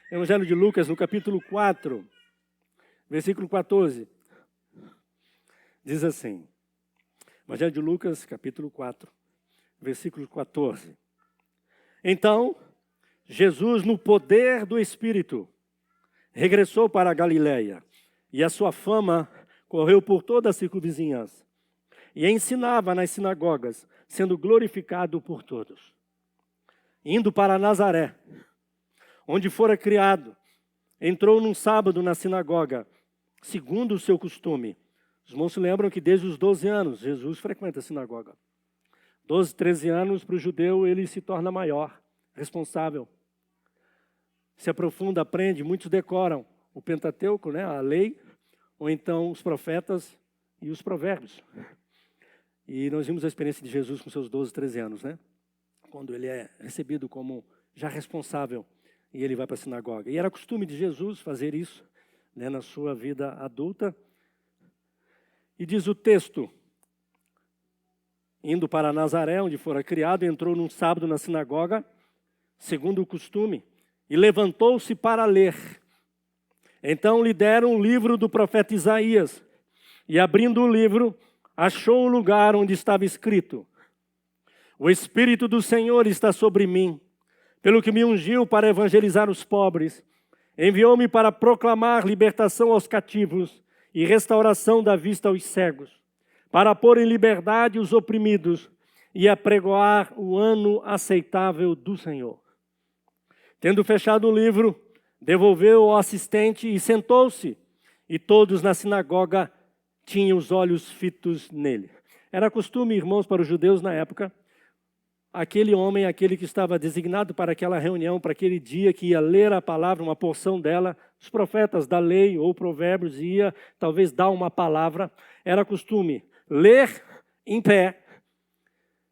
Evangelho de Lucas, no capítulo 4, versículo 14. Diz assim, Evangelho de Lucas, capítulo 4, versículo 14. Então, Jesus, no poder do Espírito, regressou para a Galiléia, e a sua fama correu por toda a circunvizinhança, e ensinava nas sinagogas, sendo glorificado por todos. Indo para Nazaré, onde fora criado, entrou num sábado na sinagoga, segundo o seu costume. Os irmãos se lembram que desde os 12 anos, Jesus frequenta a sinagoga. 12, 13 anos, para o judeu, ele se torna maior, responsável. Se aprofunda, aprende, muitos decoram o Pentateuco, né, a lei, ou então os profetas e os provérbios. E nós vimos a experiência de Jesus com seus 12, 13 anos, né? Quando ele é recebido como já responsável e ele vai para a sinagoga. E era costume de Jesus fazer isso, né, na sua vida adulta. E diz o texto, indo para Nazaré, onde fora criado, entrou num sábado na sinagoga, segundo o costume, e levantou-se para ler. Então lhe deram o livro do profeta Isaías, e abrindo o livro, achou o lugar onde estava escrito: O Espírito do Senhor está sobre mim, pelo que me ungiu para evangelizar os pobres, enviou-me para proclamar libertação aos cativos e restauração da vista aos cegos, para pôr em liberdade os oprimidos e apregoar o ano aceitável do Senhor. Tendo fechado o livro, devolveu ao assistente e sentou-se, e todos na sinagoga tinham os olhos fitos nele. Era costume, irmãos, para os judeus na época, aquele homem, aquele que estava designado para aquela reunião, para aquele dia, que ia ler a palavra, uma porção dela, os profetas da lei ou provérbios, ia talvez dar uma palavra, era costume ler em pé,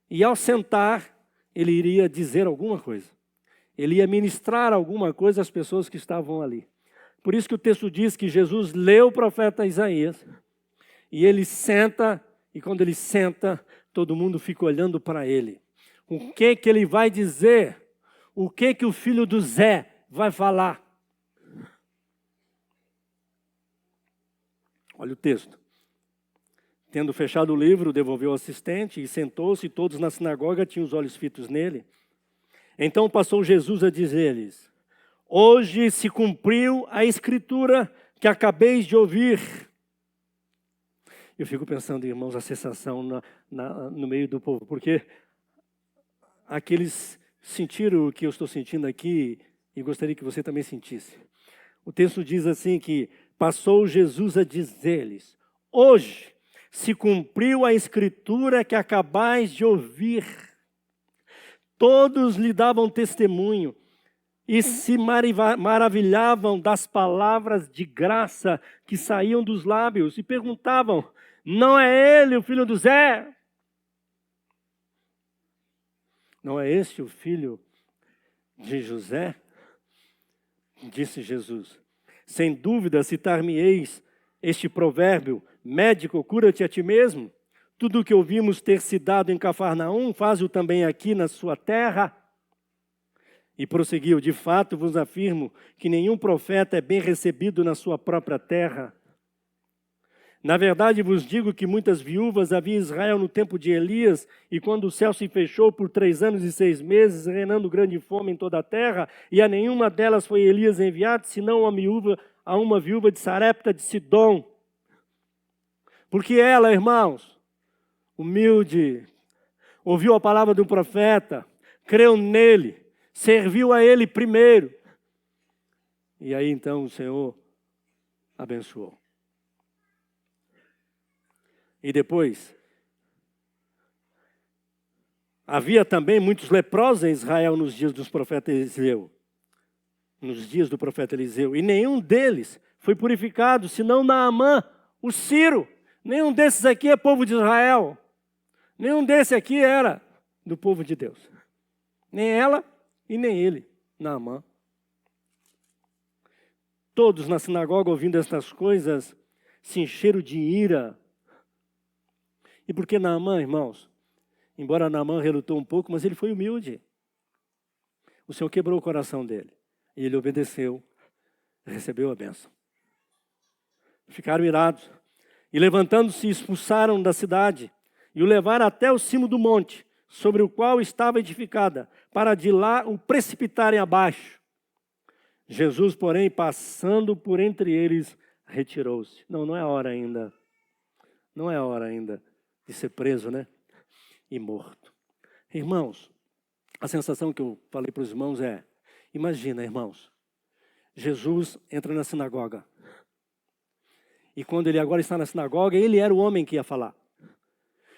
e ao sentar, ele iria dizer alguma coisa. Ele ia ministrar alguma coisa às pessoas que estavam ali. Por isso que o texto diz que Jesus leu o profeta Isaías, e ele senta, e quando ele senta, todo mundo fica olhando para ele. O que ele vai dizer? O que o filho do Zé vai falar? Olha o texto. Tendo fechado o livro, devolveu ao assistente e sentou-se, e todos na sinagoga tinham os olhos fitos nele. Então passou Jesus a dizer-lhes: Hoje se cumpriu a escritura que acabeis de ouvir. Eu fico pensando, irmãos, a sensação no meio do povo, porque aqueles sentiram o que eu estou sentindo aqui e gostaria que você também sentisse. O texto diz assim que passou Jesus a dizer-lhes: Hoje se cumpriu a escritura que acabais de ouvir. Todos lhe davam testemunho e se maravilhavam das palavras de graça que saíam dos lábios e perguntavam: Não é ele o filho do Zé? Não é este o filho de José? Disse Jesus. Sem dúvida citar-me-eis este provérbio: médico, cura-te a ti mesmo. Tudo o que ouvimos ter se dado em Cafarnaum, faz-o também aqui na sua terra. E prosseguiu: de fato vos afirmo que nenhum profeta é bem recebido na sua própria terra. Na verdade vos digo que muitas viúvas havia em Israel no tempo de Elias, e quando o céu se fechou por 3 anos e 6 meses, reinando grande fome em toda a terra, e a nenhuma delas foi Elias enviado, senão a uma viúva de Sarepta de Sidom. Porque ela, irmãos, humilde, ouviu a palavra do profeta, creu nele, serviu a ele primeiro. E aí então o Senhor abençoou. E depois, havia também muitos leprosos em Israel nos dias do profeta Eliseu. E nenhum deles foi purificado, senão Naamã, o Ciro. Nenhum desses aqui é povo de Israel. Nenhum desse aqui era do povo de Deus. Nem ela e nem ele, Naamã. Todos na sinagoga, ouvindo estas coisas, se encheram de ira. E por que Naamã, irmãos? Embora Naamã relutou um pouco, mas ele foi humilde. O Senhor quebrou o coração dele. E ele obedeceu, recebeu a bênção. Ficaram irados. E levantando-se, expulsaram da cidade e o levaram até o cimo do monte, sobre o qual estava edificada, para de lá o precipitarem abaixo. Jesus, porém, passando por entre eles, retirou-se. Não é a hora ainda. Não é a hora ainda de ser preso, né? E morto. Irmãos, a sensação que eu falei para os irmãos é, imagina, irmãos, Jesus entra na sinagoga. E quando ele agora está na sinagoga, ele era o homem que ia falar.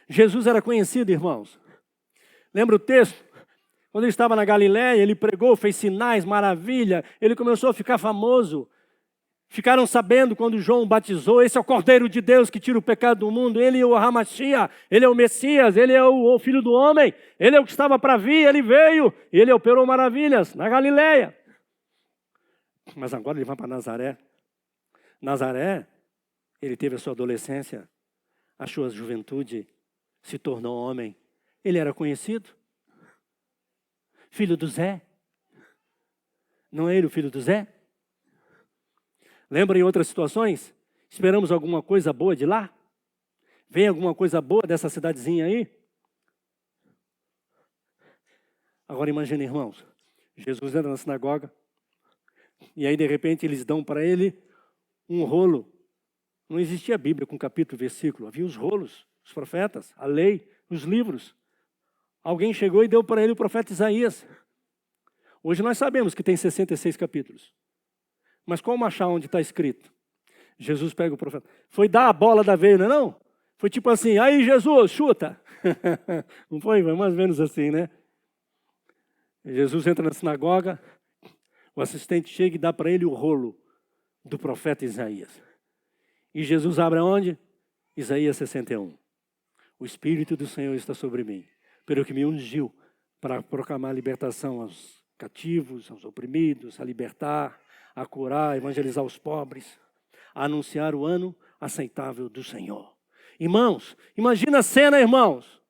Jesus era conhecido, irmãos. Lembra o texto? Quando ele estava na Galiléia, ele pregou, fez sinais, maravilha. Ele começou a ficar famoso. Ficaram sabendo quando João o batizou, esse é o Cordeiro de Deus que tira o pecado do mundo. Ele é o Hamashia, ele é o Messias, ele é o Filho do Homem. Ele é o que estava para vir, ele veio. Ele operou maravilhas na Galiléia. Mas agora ele vai para Nazaré. Nazaré, ele teve a sua adolescência, a sua juventude, se tornou homem. Ele era conhecido. Filho do Zé. Não é ele o filho do Zé? Lembra em outras situações? Esperamos alguma coisa boa de lá? Vem alguma coisa boa dessa cidadezinha aí? Agora imagine, irmãos, Jesus entra na sinagoga e aí de repente eles dão para ele um rolo. Não existia Bíblia com capítulo e versículo, havia os rolos, os profetas, a lei, os livros. Alguém chegou e deu para ele o profeta Isaías. Hoje nós sabemos que tem 66 capítulos. Mas como achar onde está escrito? Jesus pega o profeta. Foi dar a bola da vez, não é não? Foi tipo assim, aí Jesus, chuta. Não foi? Foi mais ou menos assim, né? Jesus entra na sinagoga, o assistente chega e dá para ele o rolo do profeta Isaías. E Jesus abre aonde? Isaías 61. O Espírito do Senhor está sobre mim, pelo que me ungiu para proclamar a libertação aos cativos, aos oprimidos, a libertar, a curar, a evangelizar os pobres, a anunciar o ano aceitável do Senhor. Irmãos, imagina a cena, irmãos.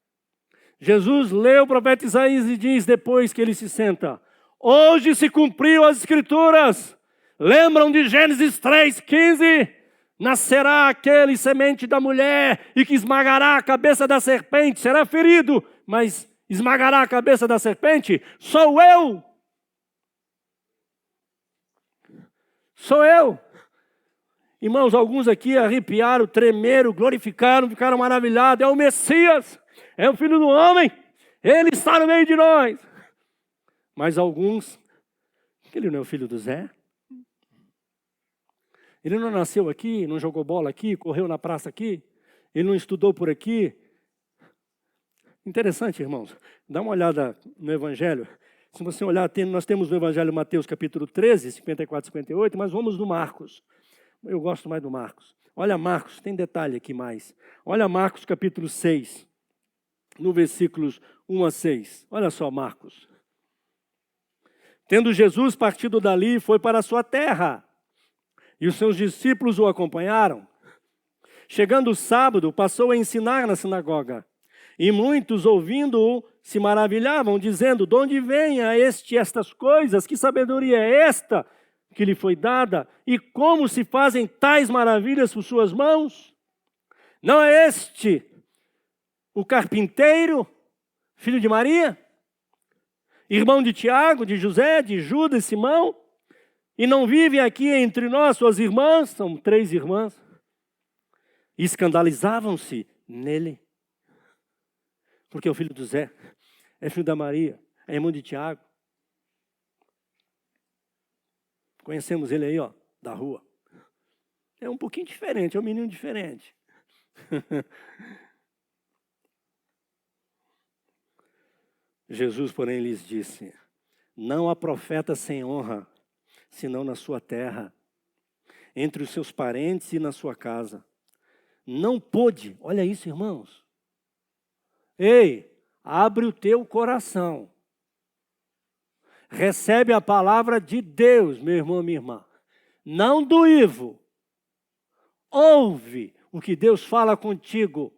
Jesus lê o profeta Isaías e diz depois que ele se senta, hoje se cumpriu as Escrituras. Lembram de Gênesis 3:15? Nascerá aquele semente da mulher e que esmagará a cabeça da serpente, será ferido, mas esmagará a cabeça da serpente? Sou eu. Sou eu. Irmãos, alguns aqui arrepiaram, tremeram, glorificaram, ficaram maravilhados. É o Messias, é o Filho do Homem, ele está no meio de nós. Mas alguns, ele não é o filho do Zé? Ele não nasceu aqui, não jogou bola aqui, correu na praça aqui, ele não estudou por aqui. Interessante, irmãos, dá uma olhada no Evangelho. Se você olhar, nós temos no Evangelho Mateus capítulo 13, 54 e 58, mas vamos no Marcos. Eu gosto mais do Marcos. Olha Marcos, tem detalhe aqui mais. Olha Marcos capítulo 6, no versículos 1 a 6. Olha só Marcos. Tendo Jesus partido dali, foi para a sua terra, e os seus discípulos o acompanharam. Chegando o sábado, passou a ensinar na sinagoga. E muitos, ouvindo-o, se maravilhavam, dizendo, de onde vem a estas coisas? Que sabedoria é esta que lhe foi dada? E como se fazem tais maravilhas por suas mãos? Não é este o carpinteiro, filho de Maria? Irmão de Tiago, de José, de Judas e Simão? E não vive aqui entre nós suas irmãs? São 3 irmãs. E escandalizavam-se nele. Porque é o filho do Zé, é filho da Maria, é irmão de Tiago. Conhecemos ele aí, ó, da rua. É um pouquinho diferente, é um menino diferente. Jesus, porém, lhes disse, não há profeta sem honra, senão na sua terra, entre os seus parentes e na sua casa. Não pôde, olha isso, irmãos. Ei, abre o teu coração. Recebe a palavra de Deus, meu irmão, minha irmã. Não do Ivo. Ouve o que Deus fala contigo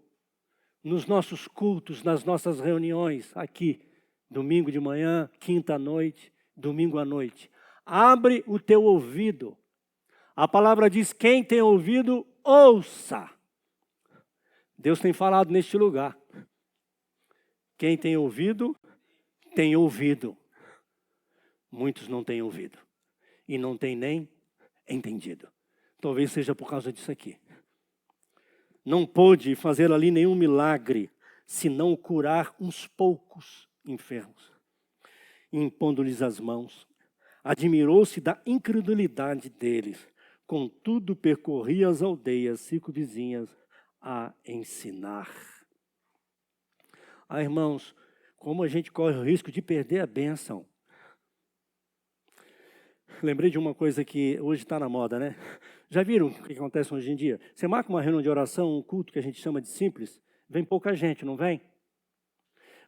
nos nossos cultos, nas nossas reuniões aqui. Domingo de manhã, quinta à noite, domingo à noite. Abre o teu ouvido. A palavra diz, quem tem ouvido, ouça. Deus tem falado neste lugar. Quem tem ouvido, tem ouvido. Muitos não têm ouvido. E não têm nem entendido. Talvez seja por causa disso aqui. Não pôde fazer ali nenhum milagre, senão curar uns poucos enfermos, impondo-lhes as mãos. Admirou-se da incredulidade deles. Contudo, percorria as aldeias circunvizinhas a ensinar. Irmãos, como a gente corre o risco de perder a bênção. Lembrei de uma coisa que hoje está na moda, né? Já viram o que acontece hoje em dia? Você marca uma reunião de oração, um culto que a gente chama de simples, vem pouca gente, não vem?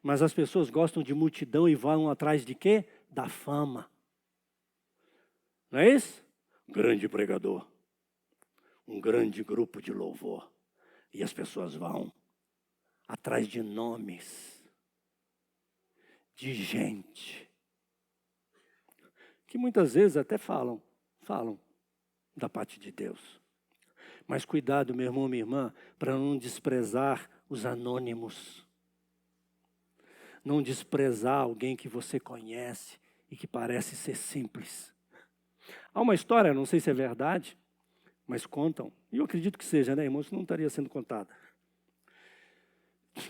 Mas as pessoas gostam de multidão e vão atrás de quê? Da fama. Não é isso? Grande pregador. Um grande grupo de louvor. E as pessoas vão atrás de nomes, de gente, que muitas vezes até falam da parte de Deus. Mas cuidado, meu irmão, minha irmã, para não desprezar os anônimos. Não desprezar alguém que você conhece e que parece ser simples. Há uma história, não sei se é verdade, mas contam, e eu acredito que seja, né, irmão? Isso não estaria sendo contada.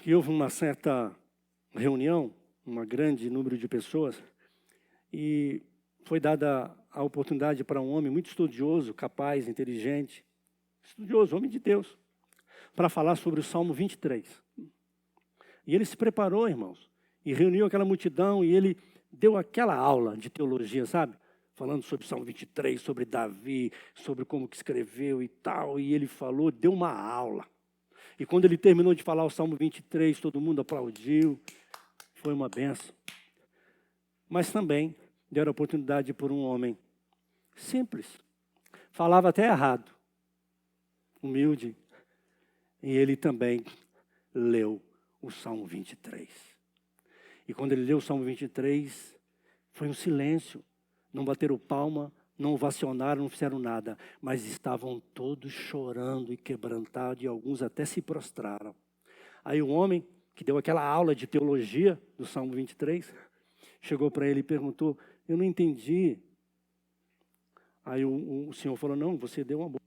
Que houve uma certa reunião, um grande número de pessoas, e foi dada a oportunidade para um homem muito estudioso, capaz, inteligente, estudioso, homem de Deus, para falar sobre o Salmo 23. E ele se preparou, irmãos, e reuniu aquela multidão, e ele deu aquela aula de teologia, sabe? Falando sobre o Salmo 23, sobre Davi, sobre como que escreveu e tal, e ele falou, deu uma aula. E quando ele terminou de falar o Salmo 23, todo mundo aplaudiu, foi uma benção. Mas também deram oportunidade por um homem simples, falava até errado, humilde, e ele também leu o Salmo 23. E quando ele leu o Salmo 23, foi um silêncio, não bateram palma, não ovacionaram, não fizeram nada, mas estavam todos chorando e quebrantados, e alguns até se prostraram. Aí o homem, que deu aquela aula de teologia do Salmo 23, chegou para ele e perguntou, eu não entendi. Aí o senhor falou, não, você deu uma boa.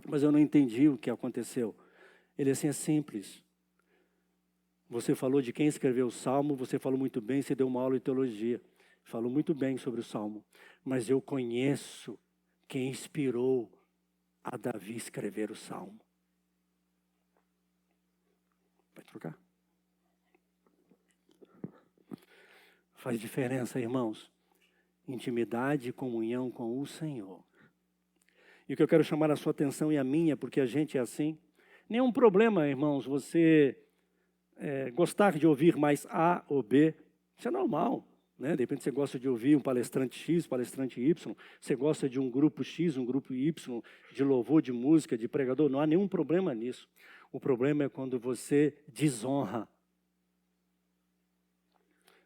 Mas eu não entendi o que aconteceu. Ele assim, é simples. Você falou de quem escreveu o Salmo, você falou muito bem, você deu uma aula de teologia. Falou muito bem sobre o Salmo. Mas eu conheço quem inspirou a Davi escrever o Salmo. Vai trocar? Faz diferença, irmãos. Intimidade e comunhão com o Senhor. E o que eu quero chamar a sua atenção e a minha, porque a gente é assim. Nenhum problema, irmãos, você gostar de ouvir mais A ou B. Isso é normal. Né? De repente você gosta de ouvir um palestrante X, palestrante Y. Você gosta de um grupo X, um grupo Y, de louvor, de música, de pregador. Não há nenhum problema nisso. O problema é quando você desonra.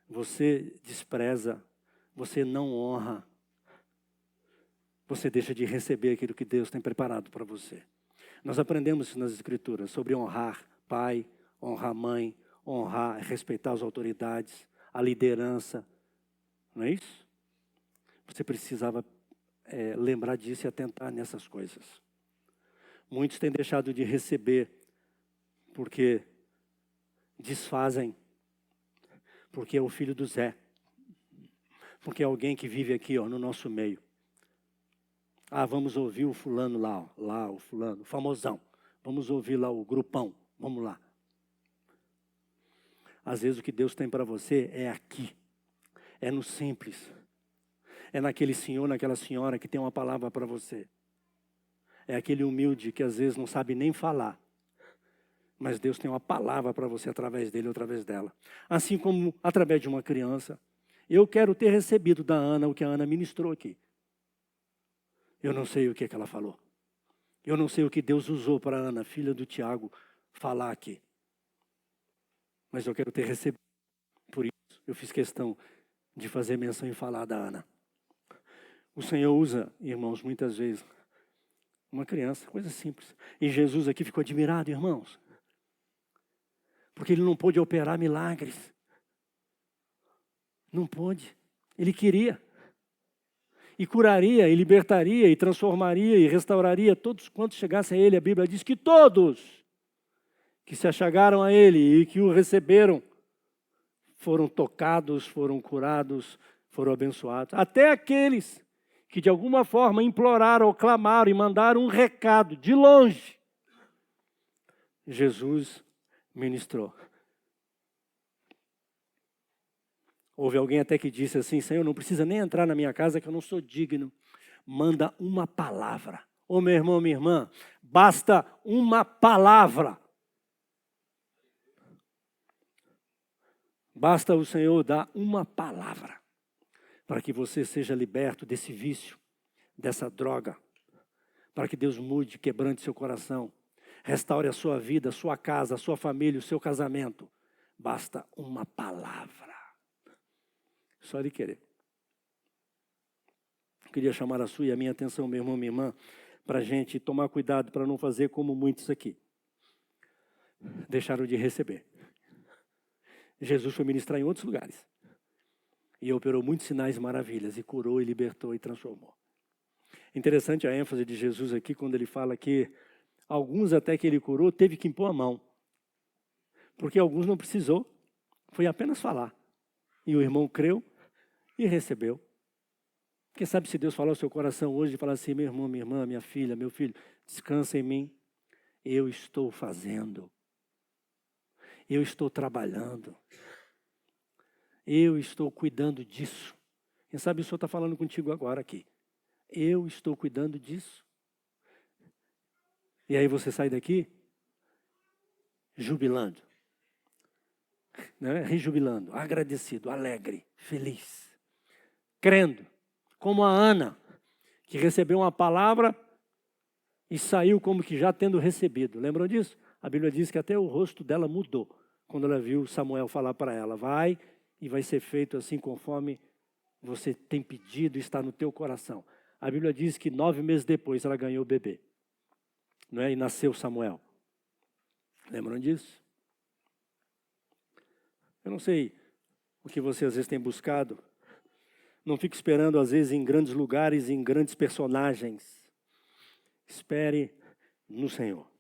Você despreza. Você não honra. Você deixa de receber aquilo que Deus tem preparado para você. Nós aprendemos isso nas Escrituras, sobre honrar pai, honrar mãe, honrar, respeitar as autoridades, a liderança. Não é isso? Você precisava lembrar disso e atentar nessas coisas. Muitos têm deixado de receber porque desfazem, porque é o filho do Zé, porque é alguém que vive aqui no nosso meio. Vamos ouvir o fulano lá o fulano, famosão. Vamos ouvir lá o grupão, vamos lá. Às vezes o que Deus tem para você é aqui, é no simples. É naquele senhor, naquela senhora que tem uma palavra para você. É aquele humilde que às vezes não sabe nem falar. Mas Deus tem uma palavra para você através dele ou através dela. Assim como através de uma criança. Eu quero ter recebido da Ana o que a Ana ministrou aqui. Eu não sei o que ela falou. Eu não sei o que Deus usou para a Ana, filha do Tiago, falar aqui. Mas eu quero ter recebido. Por isso, eu fiz questão de fazer menção e falar da Ana. O Senhor usa, irmãos, muitas vezes, uma criança, coisa simples. E Jesus aqui ficou admirado, irmãos. Porque ele não pôde operar milagres. Não pôde. Ele queria. E curaria, e libertaria, e transformaria, e restauraria todos quantos chegassem a ele. A Bíblia diz que todos que se achegaram a ele e que o receberam foram tocados, foram curados, foram abençoados. Até aqueles que de alguma forma imploraram ou clamaram e mandaram um recado de longe. Jesus ministrou. Houve alguém até que disse assim: Senhor, não precisa nem entrar na minha casa que eu não sou digno. Manda uma palavra. Ô meu irmão, minha irmã, basta uma palavra. Basta o Senhor dar uma palavra para que você seja liberto desse vício, dessa droga. Para que Deus mude, quebrante seu coração. Restaure a sua vida, a sua casa, a sua família, o seu casamento. Basta uma palavra. Só Ele querer. Eu queria chamar a sua e a minha atenção, meu irmão, minha irmã, para a gente tomar cuidado para não fazer como muitos aqui. Deixaram de receber. Jesus foi ministrar em outros lugares. E operou muitos sinais e maravilhas. E curou, e libertou, e transformou. Interessante a ênfase de Jesus aqui, quando ele fala que alguns até que ele curou, teve que impor a mão. Porque alguns não precisou. Foi apenas falar. E o irmão creu e recebeu. Quem sabe se Deus falar ao seu coração hoje e falar assim: meu irmão, minha irmã, minha filha, meu filho, descansa em mim. Eu estou fazendo. Eu estou trabalhando. Eu estou cuidando disso. Quem sabe o Senhor está falando contigo agora aqui. Eu estou cuidando disso. E aí você sai daqui jubilando. Né? Rejubilando, agradecido, alegre, feliz. Crendo. Como a Ana, que recebeu uma palavra e saiu como que já tendo recebido. Lembram disso? A Bíblia diz que até o rosto dela mudou quando ela viu Samuel falar para ela: vai e vai ser feito assim conforme você tem pedido e está no teu coração. A Bíblia diz que 9 meses depois ela ganhou o bebê. Não é? E nasceu Samuel. Lembram disso? Eu não sei o que você às vezes tem buscado. Não fique esperando às vezes em grandes lugares, em grandes personagens. Espere no Senhor.